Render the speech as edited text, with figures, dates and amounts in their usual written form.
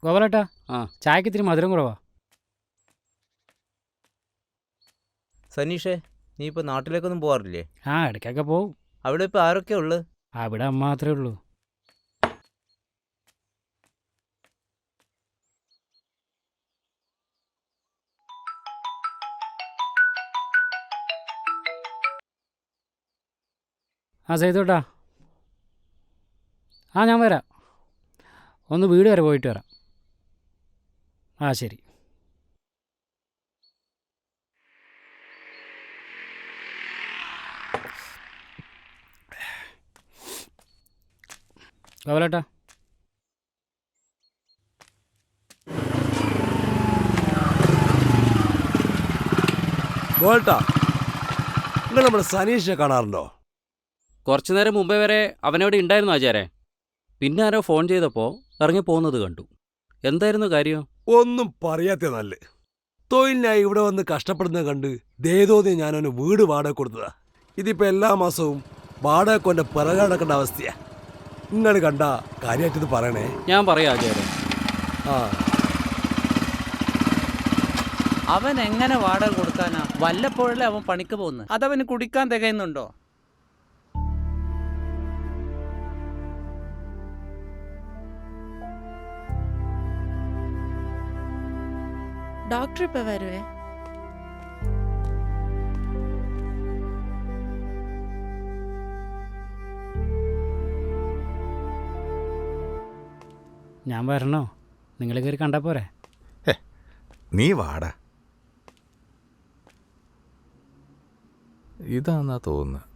ഗോപാലേട്ടാ, ആ ചായക്ക് ഇത്തിരി മധുരം കുറവാ. സനീഷേ, നീ ഇപ്പോൾ നാട്ടിലേക്കൊന്നും പോകാറില്ലേ? ആ, ഇടയ്ക്കൊക്കെ പോവും. അവിടെ ഇപ്പോൾ ആരൊക്കെ ഉള്ളത്? അവിടെ അമ്മ മാത്രമേ ഉള്ളൂ. ആ സേതുട്ടാ, ആ ഞാൻ വരാം. ഒന്ന് വീട് വരെ പോയിട്ട് വരാം. ആ ശരി. ഗോപാലേട്ടാ, ഗോൾട്ടാ, നിങ്ങൾ നമ്മുടെ സനീഷിനെ കാണാറുണ്ടോ? കുറച്ചു നേരം മുമ്പേ വരെ അവനവിടെ ഉണ്ടായിരുന്നു ആചാരെ. പിന്നെ ആരോ ഫോൺ ചെയ്തപ്പോൾ ഇറങ്ങി പോകുന്നത് കണ്ടു. എന്തായിരുന്നു കാര്യം? ഒന്നും പറയാത്ത നല്ല തൊഴിലിനായി ഇവിടെ വന്ന് കഷ്ടപ്പെടുന്നത് കണ്ട് ദേതോന്ന് ഞാനവന് വീട് വാടക കൊടുത്തതാ. ഇതിപ്പോ എല്ലാ മാസവും വാടക കൊണ്ട് പിറകെ നടക്കേണ്ട അവസ്ഥയാ. നിങ്ങൾ കണ്ട കാര്യമായിട്ടത് പറയണേ. ഞാൻ പറയാം ആചാരെ. ആ, അവൻ എങ്ങനെ വാടക കൊടുക്കാനാ? വല്ലപ്പോഴല്ലേ അവൻ പണിക്ക് പോകുന്നത്. അതവന് കുടിക്കാൻ തികയുന്നുണ്ടോ? ഡോക്ടർ ഇപ്പൊ വരുവേ. ഞാൻ വരണോ? നിങ്ങൾ കയറി കണ്ടാൽ പോരെ? നീ വാടാ. ഇതാന്നാ തോന്നുന്നത്.